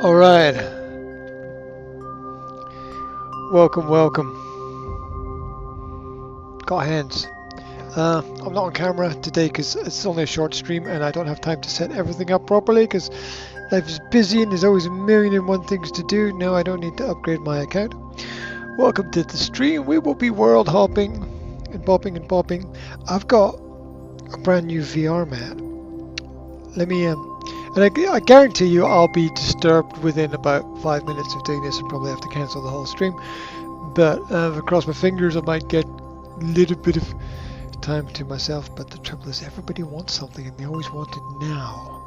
All right, welcome, welcome. Got hands. I'm not on camera today because it's only a short stream and I don't have time to set everything up properly because life is busy and there's always a million and one things to do. No, I don't need to upgrade my account. Welcome to the stream. We will be world hopping and bopping and popping. I've got a brand new VR mat. Let me and I guarantee you I'll be disturbed within about 5 minutes of doing this and probably have to cancel the whole stream. But if I cross my fingers, I might get a little bit of time to myself. But the trouble is, everybody wants something and they always want it now.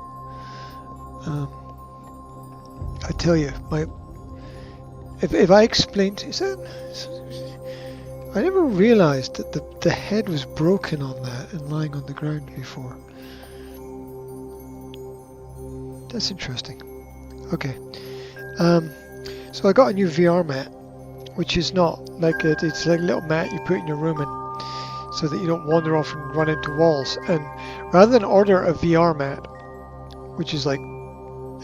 I tell you, if I explained, I never realized that the head was broken on that and lying on the ground before. That's interesting. Okay. So I got a new VR mat, which is not like it's like a little mat you put in your room and so that you don't wander off and run into walls. And rather than order a VR mat, which is like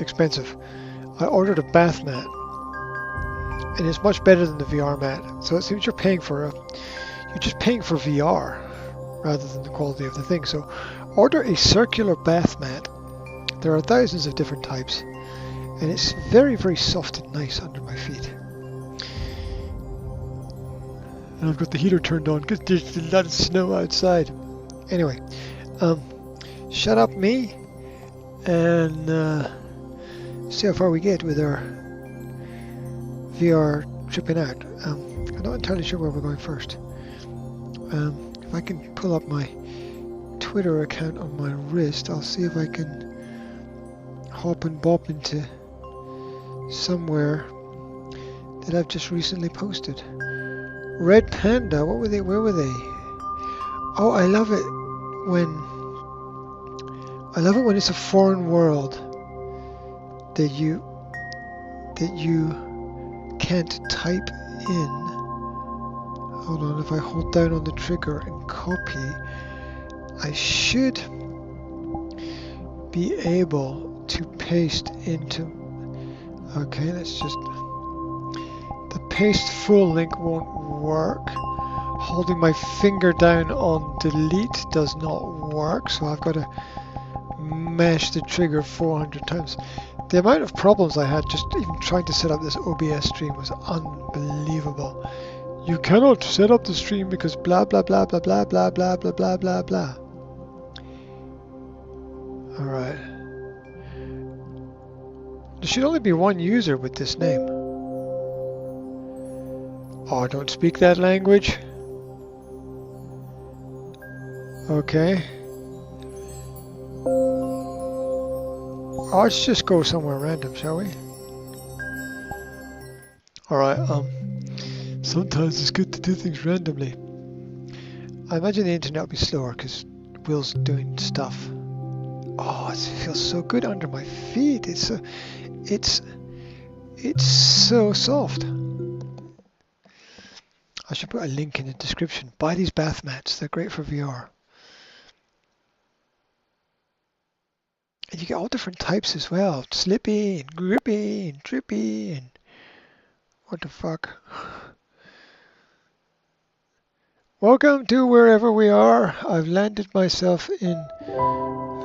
expensive, I ordered a bath mat, and it's much better than the VR mat. So it seems you're just paying for VR rather than the quality of the thing. So order a circular bath mat. There are thousands of different types, and it's very, very soft and nice under my feet. And I've got the heater turned on because there's a lot of snow outside. Anyway, shut up me, and see how far we get with our VR tripping out. I'm not entirely sure where we're going first. If I can pull up my Twitter account on my wrist, I'll see if I can hop and bop into somewhere that I've just recently posted. Red Panda, what were they? Where were they? Oh, I love it when it's a foreign world that you can't type in. Hold on, if I hold down on the trigger and copy, I should be able to paste into. Okay, let's just. The paste full link won't work. Holding my finger down on delete does not work, so I've got to mash the trigger 400 times. The amount of problems I had just even trying to set up this OBS stream was unbelievable. You cannot set up the stream because blah blah blah blah blah blah blah blah blah blah blah. Alright. There should only be one user with this name. Oh, I don't speak that language. Okay. Oh, let's just go somewhere random, shall we? Alright, sometimes it's good to do things randomly. I imagine the internet will be slower because Will's doing stuff. Oh, it feels so good under my feet. It's so soft. I should put a link in the description. Buy these bath mats. They're great for VR. And you get all different types as well. Slippy and grippy and drippy and what the fuck. Welcome to wherever we are. I've landed myself in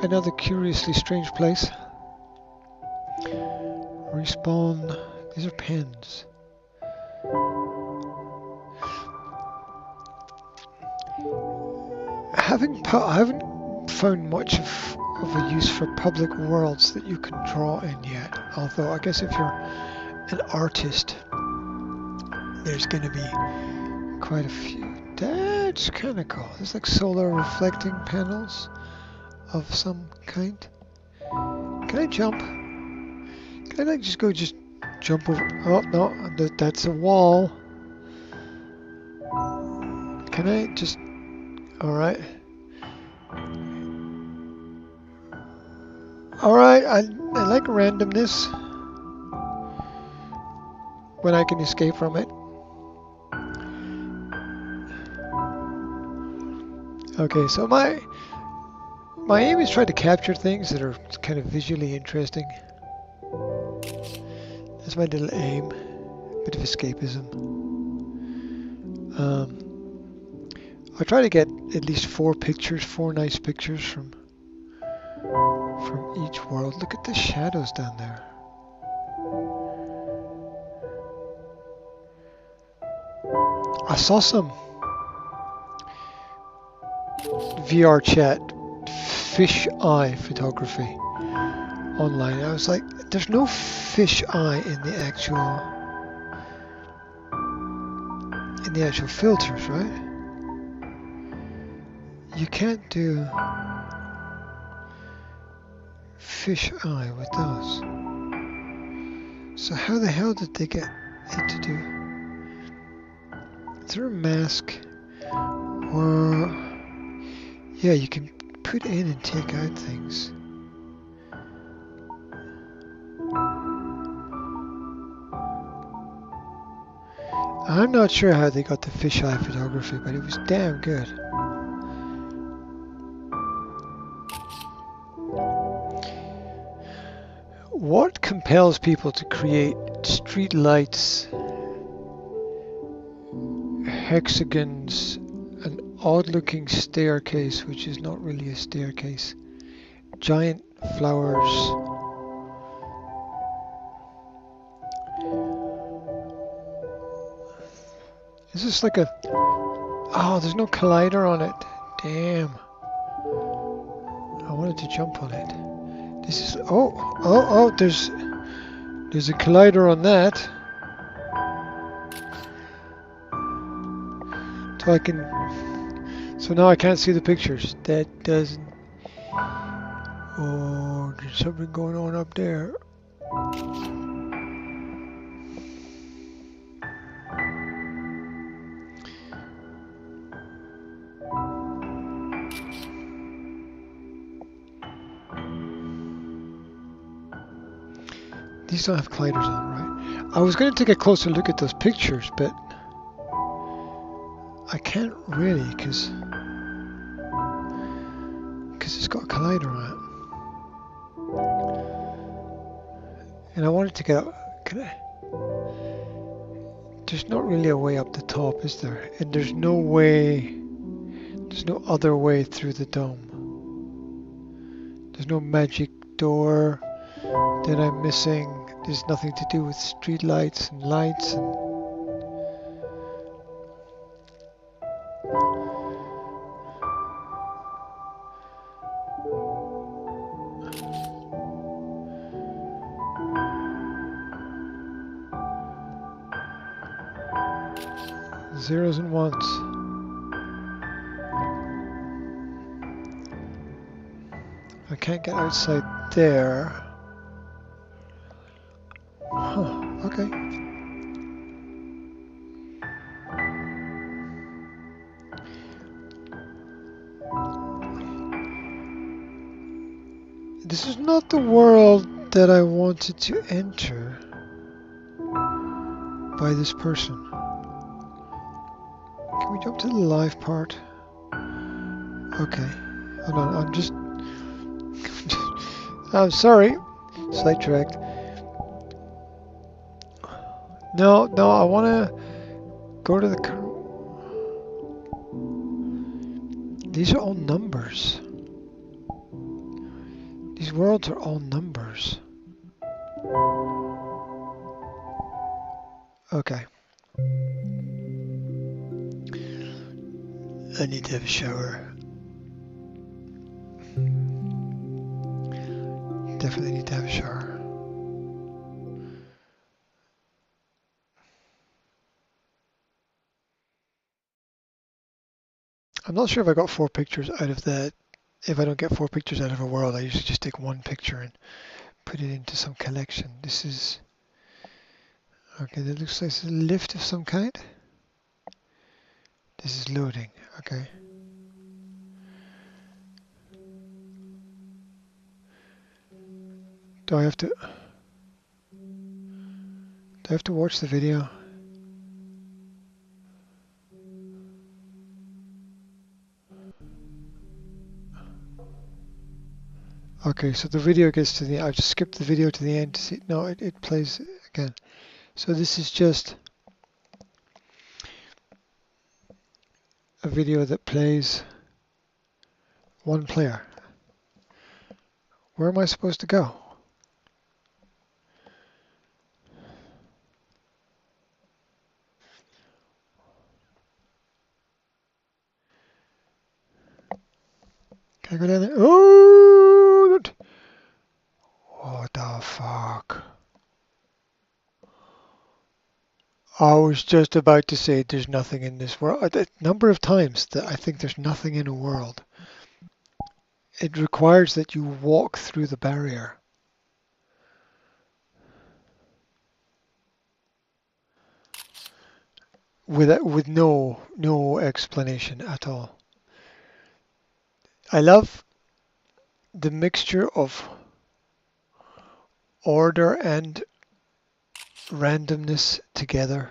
another curiously strange place. Respawn. These are pens. I haven't found much of a use for public worlds that you can draw in yet. Although I guess if you're an artist, there's going to be quite a few. That's kind of cool. There's like solar reflecting panels of some kind. Can I jump? Can I like just jump over? Oh no, that's a wall. Can I just? All right. Alright, I like randomness when I can escape from it. Okay, so my aim is try to capture things that are kind of visually interesting. that's my little aim. Bit of escapism. I try to get at least 4 nice pictures from each world. Look at the shadows down there. I saw some VR chat fish eye photography online. I was like, there's no fish eye in the actual filters, right? You can't do fish eye with those. So how the hell did they get it to do? Is there a mask? Or yeah, you can put in and take out things. I'm not sure how they got the fisheye photography, but it was damn good. What compels people to create street lights, hexagons, an odd-looking staircase, which is not really a staircase, giant flowers? Is this like a... Oh, there's no collider on it. Damn. I wanted to jump on it. This is... Oh, there's a collider on that. So I can... So now I can't see the pictures. That doesn't... Oh, there's something going on up there. These don't have colliders on, right? I was going to take a closer look at those pictures, but I can't really because it's got a collider on it. And I wanted to get up. There's not really a way up the top, is there? And there's no other way through the dome. There's no magic door that I'm missing. There's nothing to do with street lights and lights and... Zeros and ones. I can't get outside there. Huh, okay. This is not the world that I wanted to enter by this person. Can we jump to the live part? Okay. Hold on, I'm just... I'm sorry. Sidetracked. No, I want to go to the... These are all numbers. These worlds are all numbers. Okay. I need to have a shower. Definitely need to have a shower. I'm not sure if I got 4 pictures out of that. If I don't get 4 pictures out of a world, I usually just take 1 picture and put it into some collection. This is... Okay, that looks like it's a lift of some kind. This is loading, okay. Do I have to watch the video? Okay, so the video gets to the... I just skipped the video to the end to see... No, it plays again. So this is just a video that plays one player. Where am I supposed to go? Can I go down there? Oh! What the fuck? I was just about to say there's nothing in this world. The number of times that I think there's nothing in a world, it requires that you walk through the barrier with no explanation at all. I love the mixture of order and randomness together.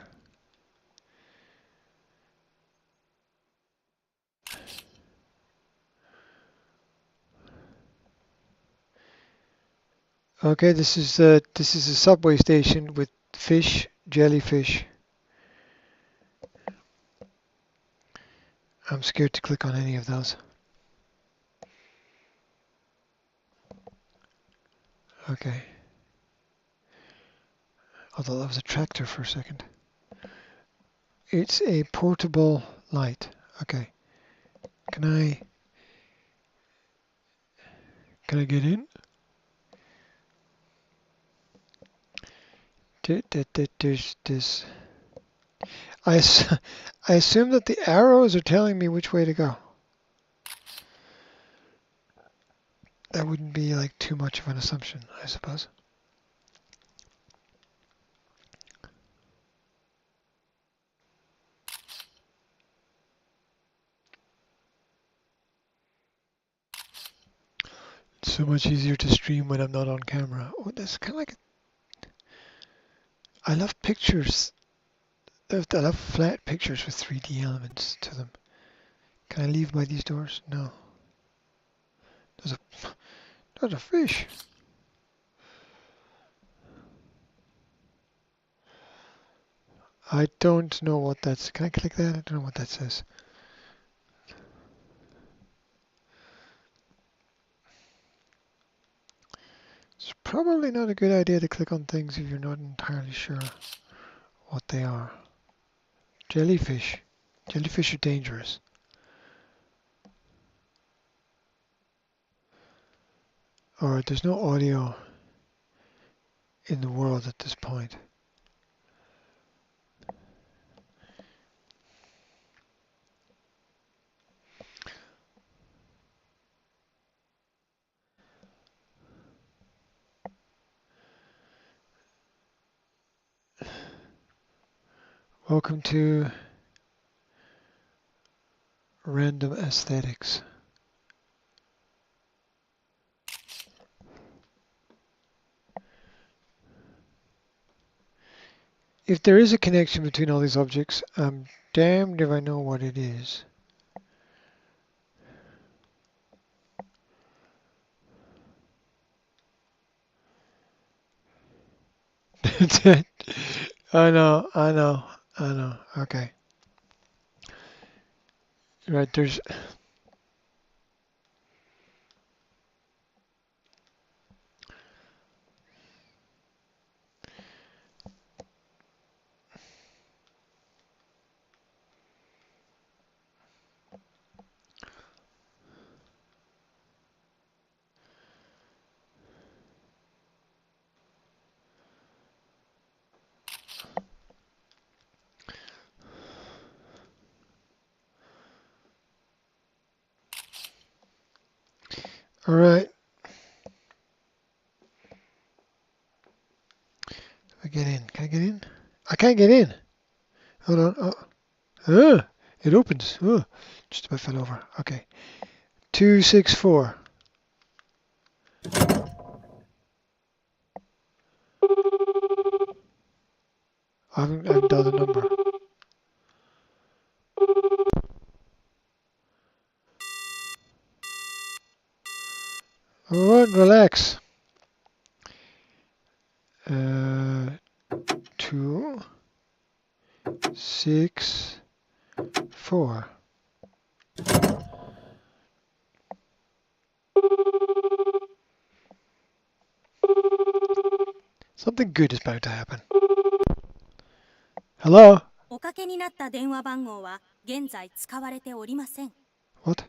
Okay, this is a subway station with fish, jellyfish. I'm scared to click on any of those. Okay. Although that was a tractor for a second. It's a portable light. Okay. Can I get in? There's this. I assume that the arrows are telling me which way to go. That wouldn't be like too much of an assumption, I suppose. It's so much easier to stream when I'm not on camera. Oh, that's kind of like. I love pictures. I love flat pictures with 3D elements to them. Can I leave by these doors? No. There's a fish. I don't know what that's. Can I click that? I don't know what that says. It's probably not a good idea to click on things if you're not entirely sure what they are. Jellyfish. Jellyfish are dangerous. Alright, there's no audio in the world at this point. Welcome to Random Aesthetics. If there is a connection between all these objects, I'm damned if I know what it is. I know. Okay. Right, there's... Alright. I get in. Can I get in? I can't get in. Hold on. Oh. It opens. Oh. Just about fell over. Okay. 264. I haven't done the number. Alright, relax. 2, 6, 4. Something good is bound to happen. Hello? おかけになった電話番号は現在使われておりません。 What?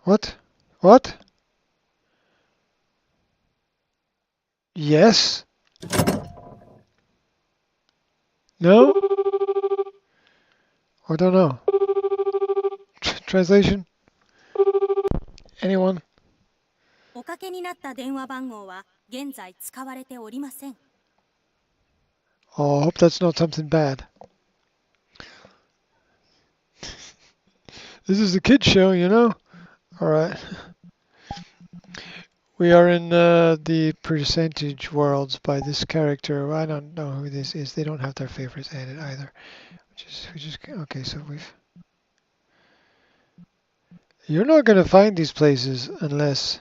What? What? Yes? No? I don't know. Translation? Anyone? おかけになった電話番号は現在使われておりません。 Oh, I hope that's not something bad. This is a kid show, you know? Alright. We are in the percentage worlds by this character. I don't know who this is. They don't have their favorites added either. Which is okay, so we've... You're not going to find these places unless...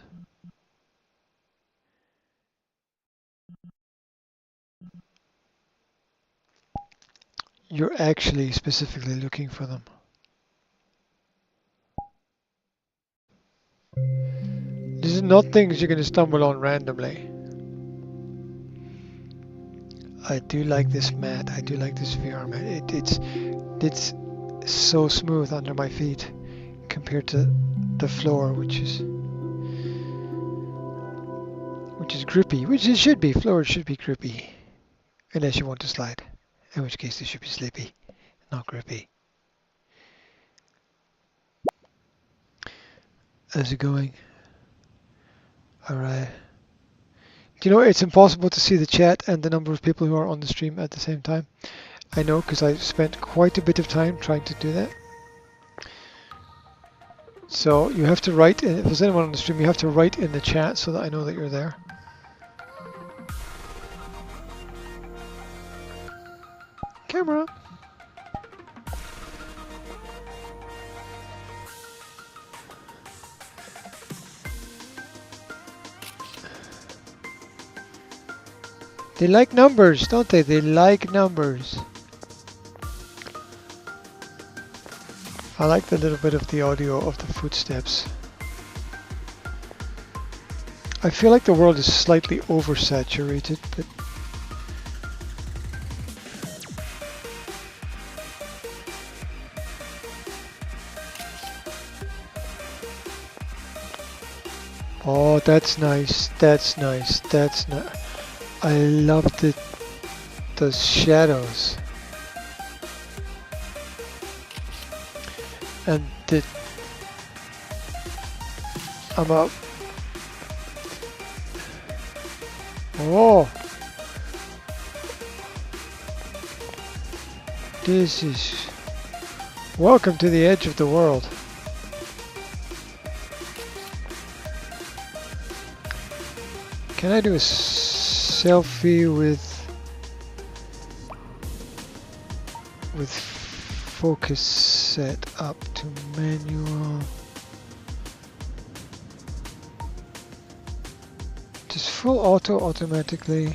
you're actually specifically looking for them. This is not things you're going to stumble on randomly. I do like this mat. I do like this VR mat. It's so smooth under my feet compared to the floor, which is grippy. Which it should be. Floor should be grippy, unless you want to slide. In which case, it should be slippy, not grippy. How's it going? Alright. Do you know, it's impossible to see the chat and the number of people who are on the stream at the same time. I know, because I spent quite a bit of time trying to do that. So you have to write, if there's anyone on the stream, you have to write in the chat so that I know that you're there. Camera. They like numbers, don't they? They like numbers. I like the little bit of the audio of the footsteps. I feel like the world is slightly oversaturated, but oh, that's nice. That's nice. That's nice. I love the shadows. And I'm up. Oh, this is welcome to the edge of the world. Can I do a selfie with focus set up to manual? Just full auto automatically.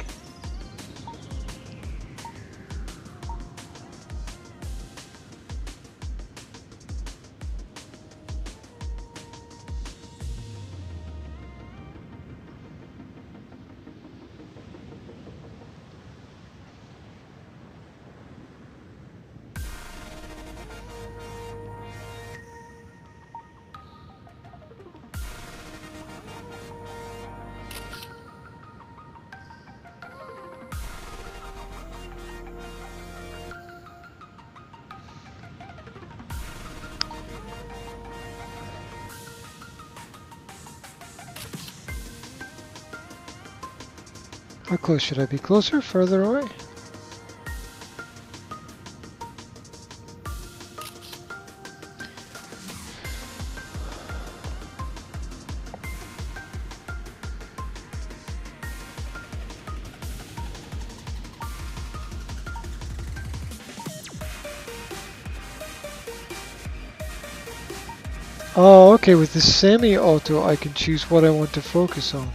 How close should I be? Closer? Further away? Oh, okay, with the semi-auto I can choose what I want to focus on.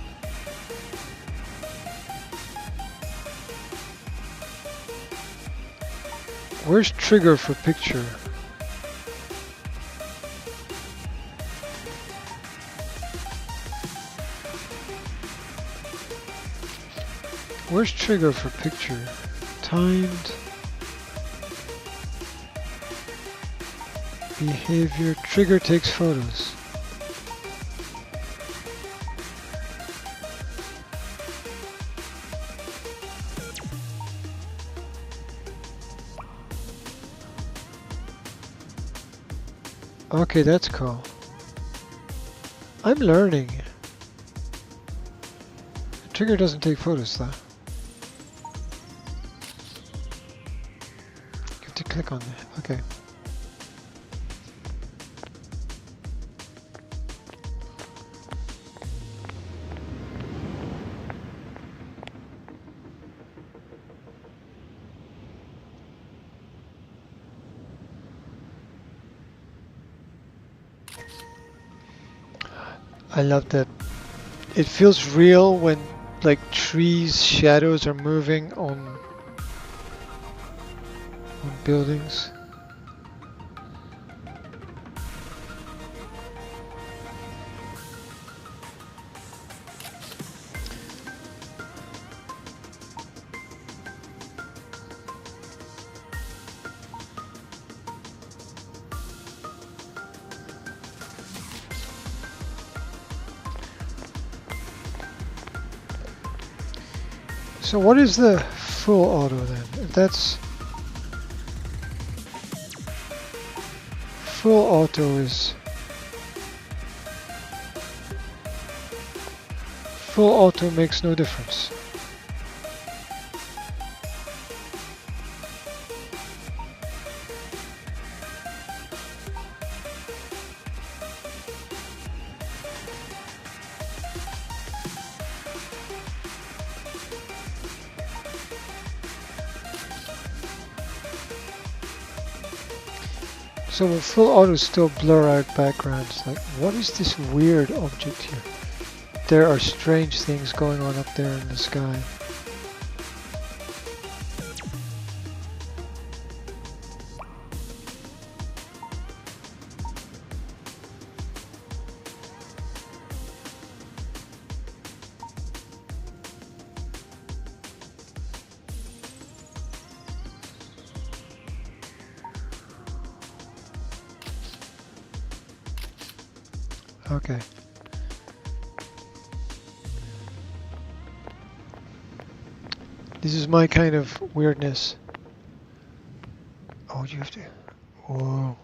Where's trigger for picture? Where's trigger for picture? Timed. Behavior. Trigger takes photos. Okay, that's cool. I'm learning. Trigger doesn't take photos though. You have to click on that. Okay. I love that. It feels real when like trees, shadows are moving on buildings. So what is the full auto then? If that's full auto is full auto makes no difference. So will full auto still blur out backgrounds? Like, what is this weird object here? There are strange things going on up there in the sky. Okay. This is my kind of weirdness. Oh, you have to. Whoa.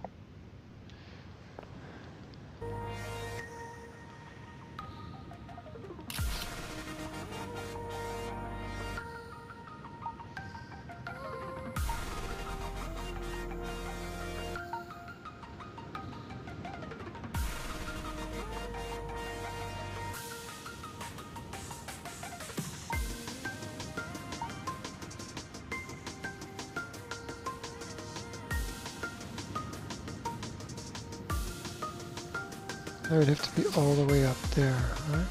That would have to be all the way up there, right?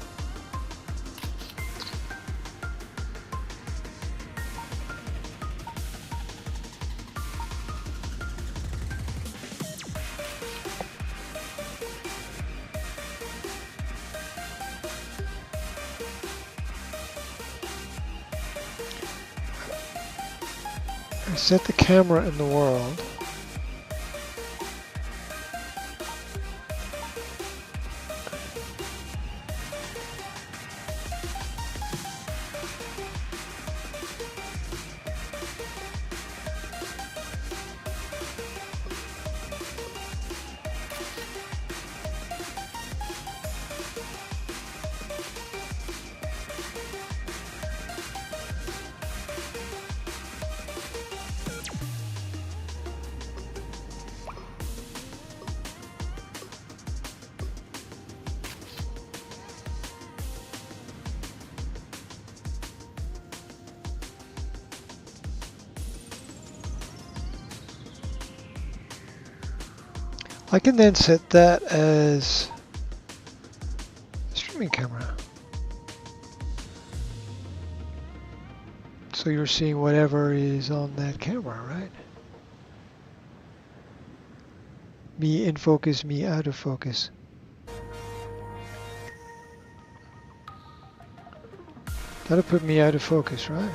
I set the camera in the world. I can then set that as streaming camera. So you're seeing whatever is on that camera, right? me in focus, me out of focus. That'll put me out of focus, right?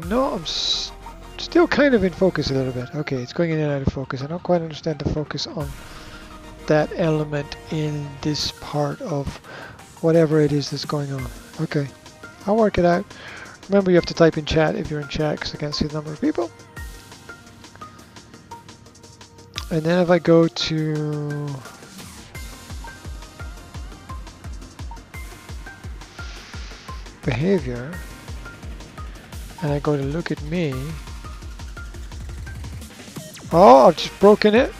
No, I'm still kind of in focus a little bit. Okay, it's going in and out of focus. I don't quite understand the focus on that element in this part of whatever it is that's going on. Okay, I'll work it out. Remember, you have to type in chat if you're in chat because I can't see the number of people. And then if I go to behavior and I go to look at me. Oh, I've just broken it.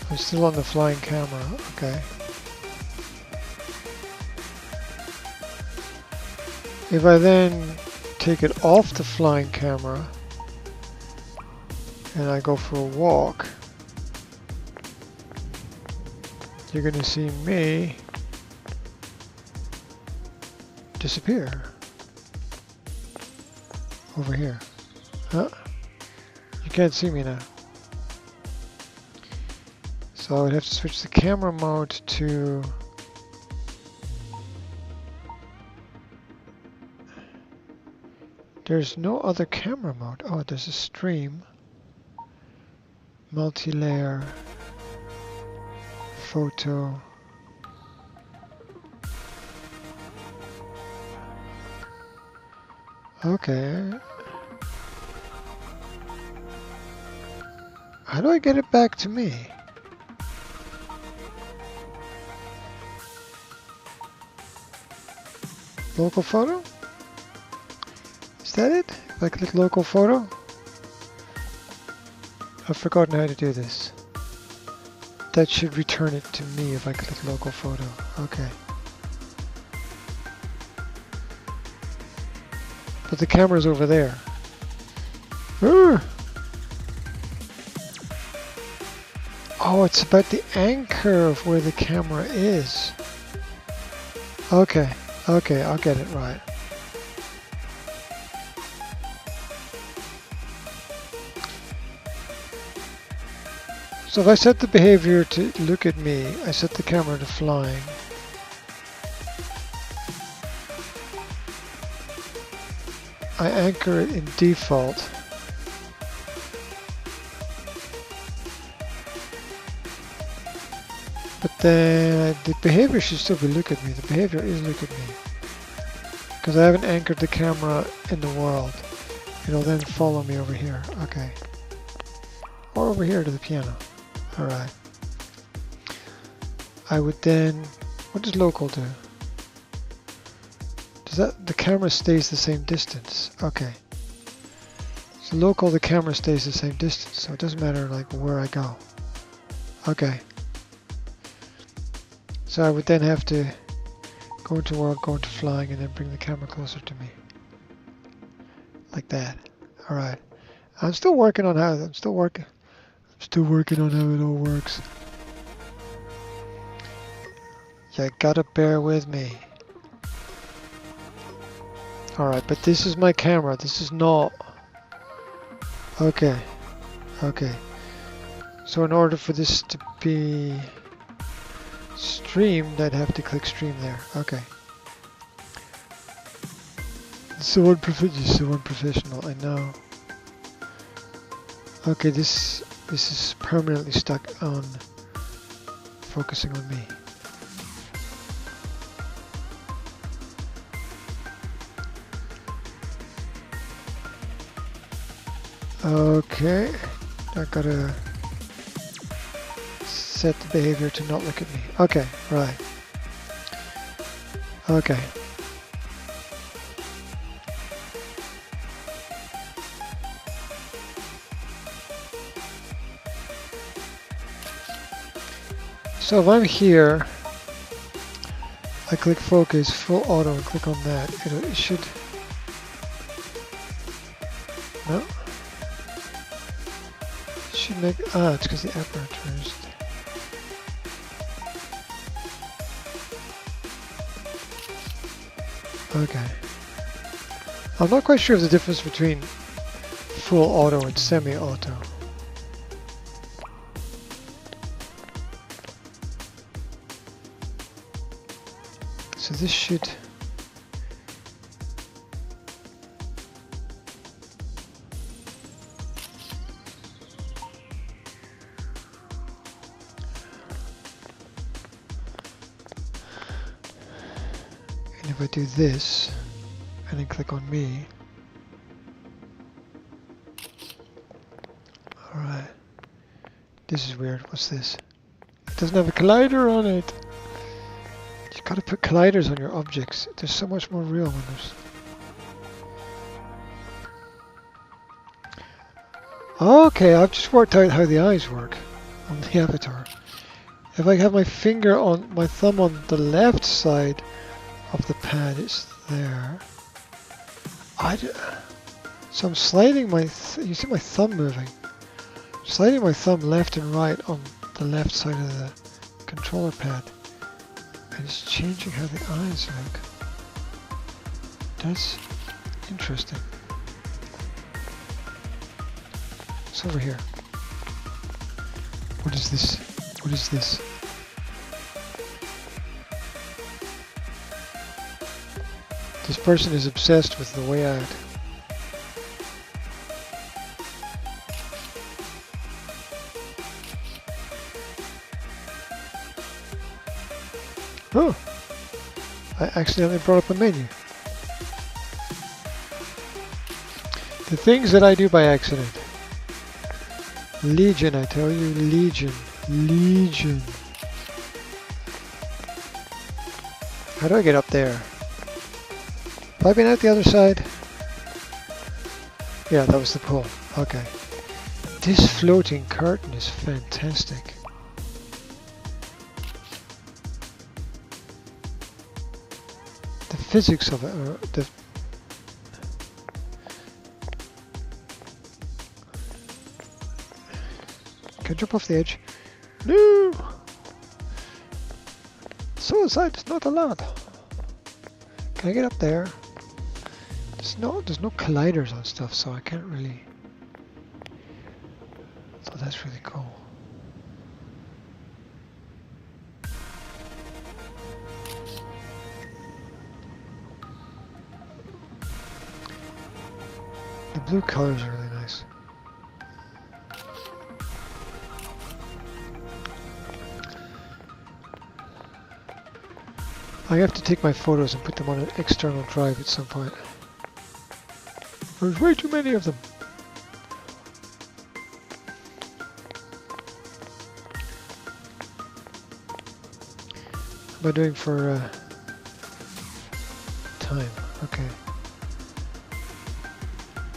I'm still on the flying camera, okay. If I then take it off the flying camera and I go for a walk, you're going to see me disappear over here. Huh? You can't see me now. So I would have to switch the camera mode to there's no other camera mode. Oh, there's a stream, multi-layer, photo. Okay. How do I get it back to me? Local photo? Is that it? If I click local photo? I've forgotten how to do this. That should return it to me if I click local photo. Okay. But the camera's over there. Urgh! Oh, it's about the anchor of where the camera is. Okay. Okay, I'll get it right. So if I set the behavior to look at me, I set the camera to flying. I anchor it in default. But then the behavior should still be look at me. The behavior is look at me. Because I haven't anchored the camera in the world. It'll then follow me over here. Okay. Or over here to the piano. Alright. I would then... What does local do? Does that... The camera stays the same distance. Okay. So local, the camera stays the same distance. So it doesn't matter like where I go. Okay. So I would then have to go into world, go into flying, and then bring the camera closer to me. Like that. Alright. I'm still working on how, I'm still working on how it all works. You gotta bear with me. Alright, but this is my camera. This is not... Okay. Okay. So in order for this to be streamed, I'd have to click stream there. Okay. So unprofessional, I know. Okay, this is permanently stuck on focusing on me. Okay, I gotta set the behavior to not look at me. Okay, right. Okay. So if I'm here, I click focus, full auto, and click on that. It should... No? It should make... Ah, it's because the aperture is... Okay. I'm not quite sure of the difference between full auto and semi-auto. So this should... And if I do this, and then click on me... Alright. This is weird. What's this? It doesn't have a collider on it. You gotta put colliders on your objects. They're so much more real when there's... Okay, I've just worked out how the eyes work on the avatar. If I have my finger on my thumb on the left side of the pad, it's there. So I'm sliding my... you see my thumb moving. Sliding my thumb left and right on the left side of the controller pad. And it's changing how the eyes look. That's interesting. It's over here. What is this? What is this? This person is obsessed with the way out. Oh! I accidentally brought up a menu. The things that I do by accident. Legion, I tell you, Legion. Legion. How do I get up there? Have I been out the other side? Yeah, that was the pull. Okay. This floating curtain is fantastic. The physics of it are the... Can I jump off the edge? No! Suicide is not allowed. Can I get up there? There's no colliders on stuff, so I can't really... So that's really cool. The blue colors are really nice. I have to take my photos and put them on an external drive at some point. There's way too many of them. What am I doing for time? Okay.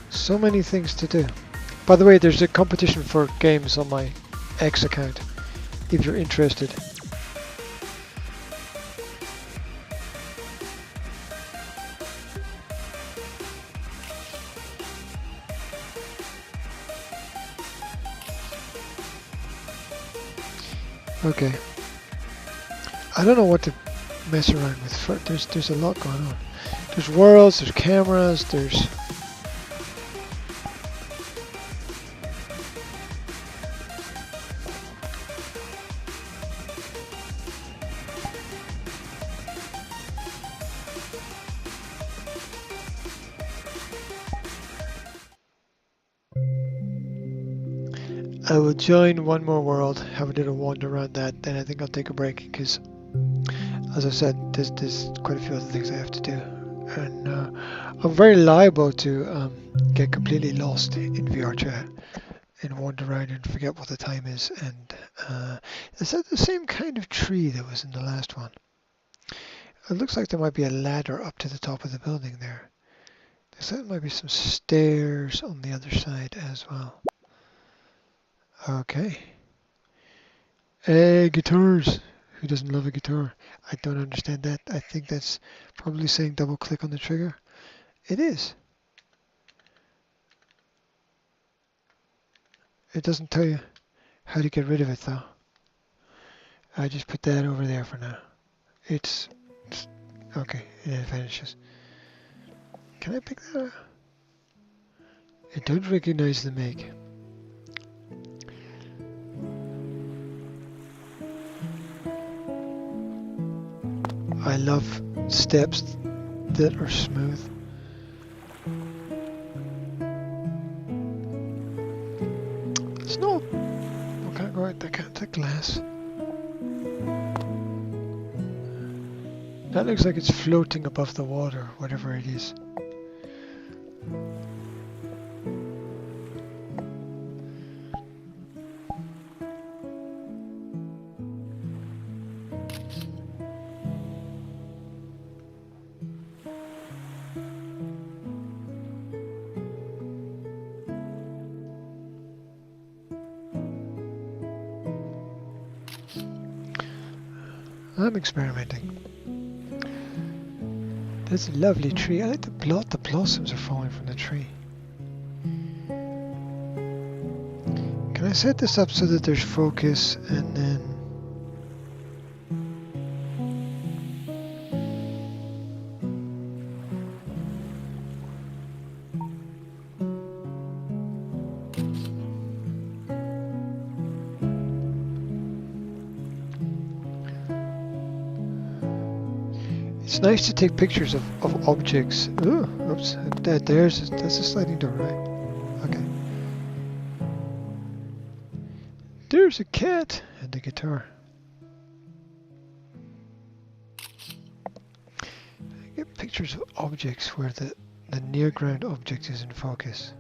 So many things to do. By the way, there's a competition for games on my X account, if you're interested. Okay. I don't know what to mess around with. There's a lot going on. There's worlds, there's cameras, there's... I will join one more world, have a little wander around that, then I think I'll take a break, because, as I said, there's quite a few other things I have to do. And I'm very liable to get completely lost in VR chat and wander around and forget what the time is. And is that the same kind of tree that was in the last one? It looks like there might be a ladder up to the top of the building there. There might be some stairs on the other side as well. Okay. Guitars. Who doesn't love a guitar? I don't understand that. I think that's probably saying double click on the trigger. It is. It doesn't tell you how to get rid of it though. I just put that over there for now. It's okay, it vanishes. Can I pick that up? It don't recognize the make. I love steps that are smooth. Snow! I can't go out there, can't take glass. That looks like it's floating above the water, whatever it is. I'm experimenting. There's a lovely tree. I like the blossoms are falling from the tree. Can I set this up so that there's focus and then... It's nice to take pictures of objects. Ooh, oops, that's a sliding door, right? Okay. There's a cat and a guitar. I get pictures of objects where the near ground object is in focus.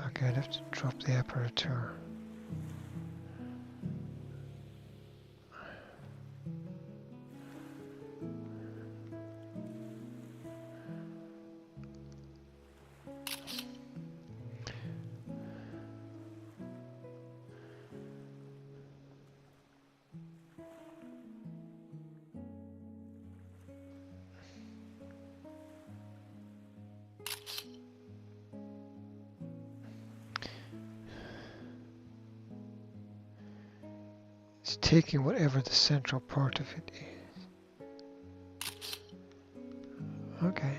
Okay, I'd have to drop the aperture. It's taking whatever the central part of it is. Okay.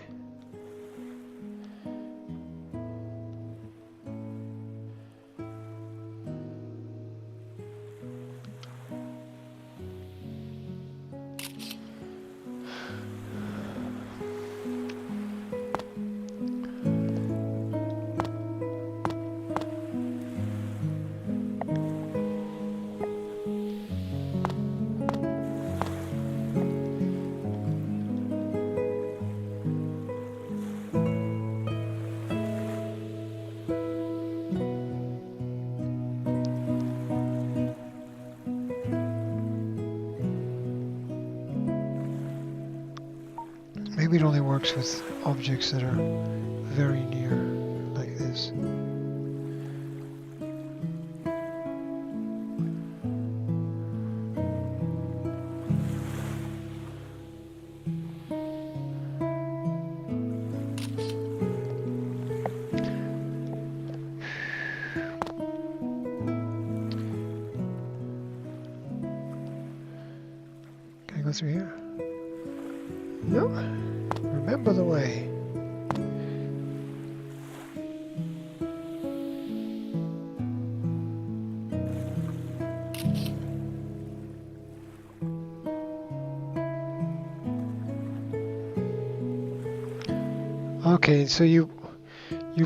Maybe it only works with objects that are very near, like this. Can I go through here? No. Remember the way. Okay, so you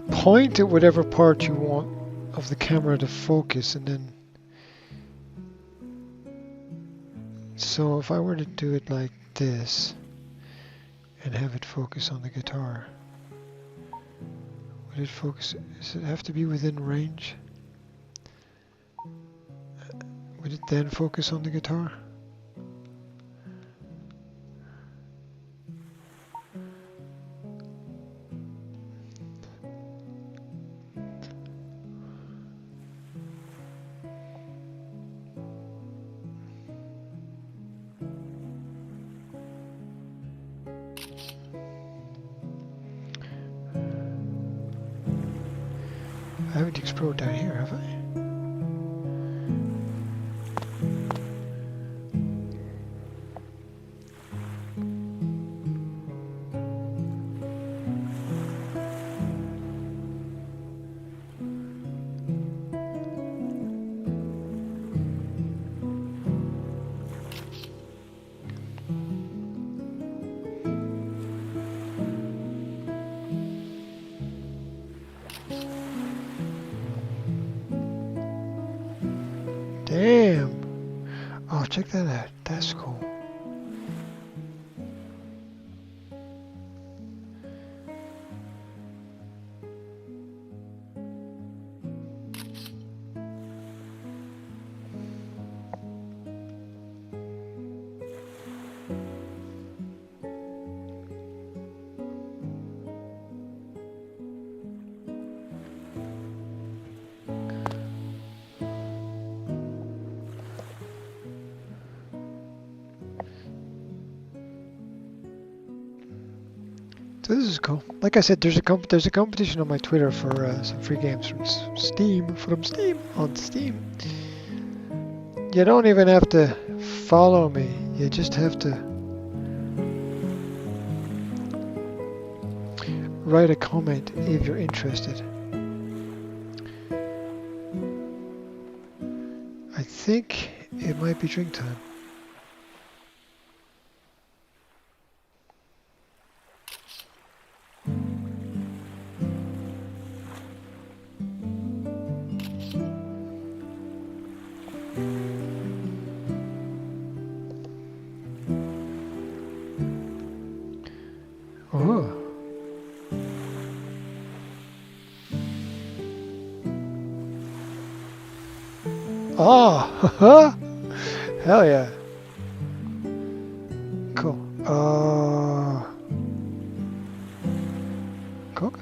point at whatever part you want of the camera to focus, and then so if I were to do it like this and have it focus on the guitar, would it focus? Does it have to be within range? Would it then focus on the guitar? haven't explored down here, have I? Damn! Oh, check that out. That's cool. So this is cool. Like I said, there's a competition on my Twitter for some free games from Steam on Steam. You don't even have to follow me. You just have to write a comment if you're interested. I think it might be drink time. Oh. Oh, hell yeah. Cool. Coke?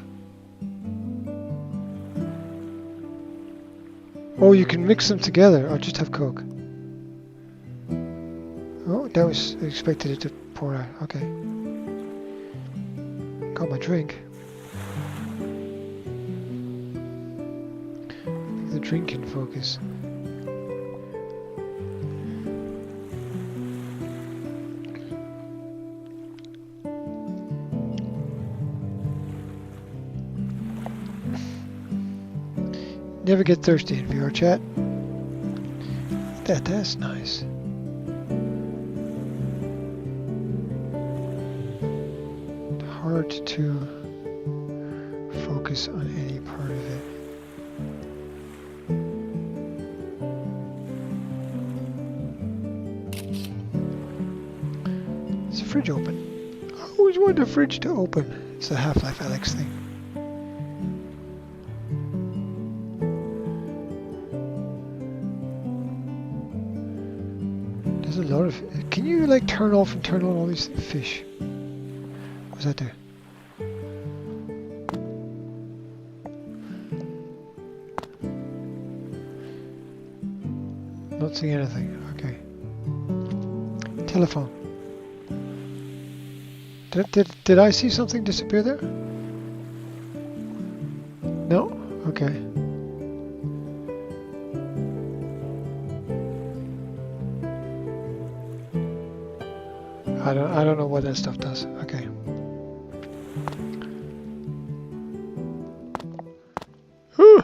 Oh, you can mix them together or just have Coke. Oh, that was expected it to pour out. Okay. Got my drink. The drink can focus. Never get thirsty in VR chat. That's nice. Hard to focus on any part of it. Is the fridge open? I always wanted the fridge to open. It's a Half-Life Alex thing. There's a lot of... Can you like turn off and turn on all these fish? What's that there? Not seeing anything. Okay. Telephone. Did I see something disappear there? No? Okay. I don't know what that stuff does. Okay. Whew.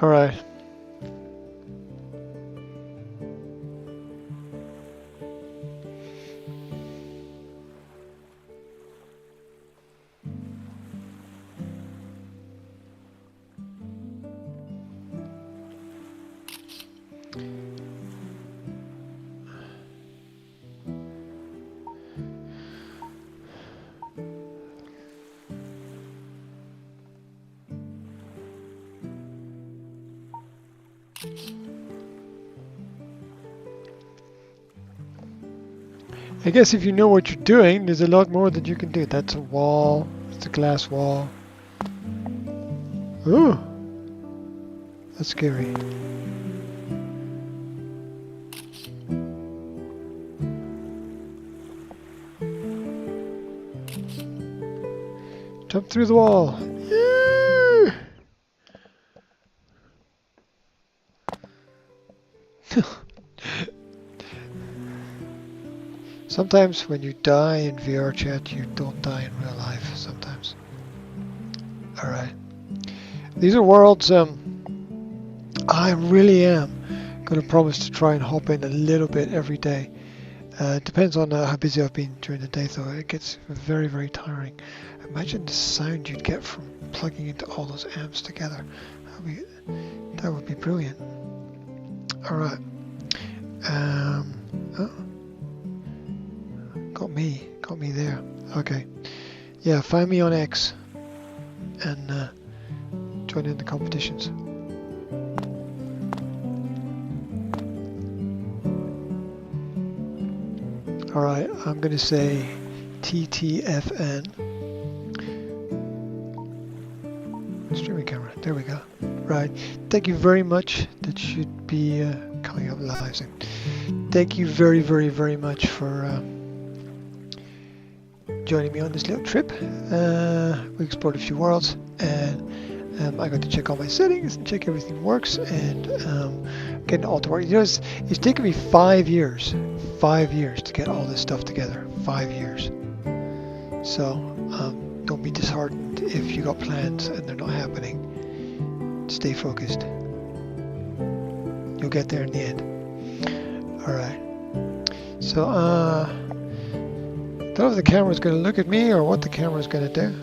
All right. I guess if you know what you're doing, there's a lot more that you can do. That's a wall. It's a glass wall. Ooh. That's scary. Jump through the wall. Yeah! Sometimes when you die in VR chat, you don't die in real life. Sometimes. All right. These are worlds. I really am going to promise to try and hop in a little bit every day. Depends on how busy I've been during the day, though. It gets very, very tiring. Imagine the sound you'd get from plugging into all those amps together. That would be brilliant. All right. Oh, got me there. Okay. Yeah, find me on X and join in the competitions. Alright, I'm going to say TTFN. Streaming camera, there we go. Right, thank you very much. That should be coming up live soon. Thank you very, very, very much for joining me on this little trip. We explored a few worlds and I got to check all my settings and check everything works and getting it all to work. You know, it's taken me 5 years. 5 years to get all this stuff together. 5 years. So don't be disheartened if you got plans and they're not happening. Stay focused. You'll get there in the end. Alright. So don't know if the camera's going to look at me or what the camera's going to do.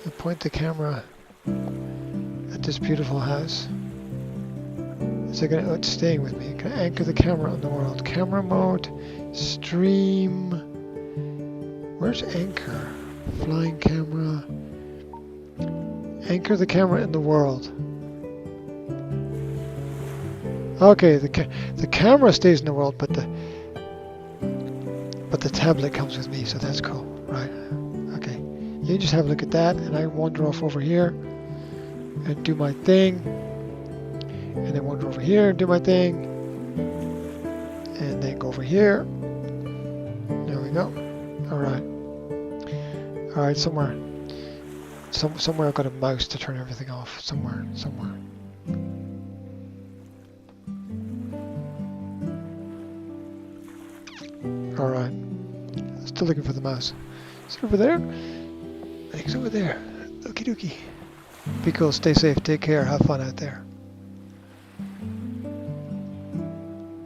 I'll point the camera at this beautiful house. Is it gonna, it's staying with me. Can I anchor the camera on the world? Camera mode, stream. Where's anchor? Flying camera. Anchor the camera in the world. Okay, the camera stays in the world, but the tablet comes with me, so that's cool, right? Okay, you just have a look at that, and I wander off over here and do my thing. And then wander over here and do my thing. And then go over here. There we go. Alright. Alright, somewhere I've got a mouse to turn everything off. Somewhere. Alright. Still looking for the mouse. Is it over there? I think it's over there. Okie dokie. Be cool, stay safe, take care, have fun out there.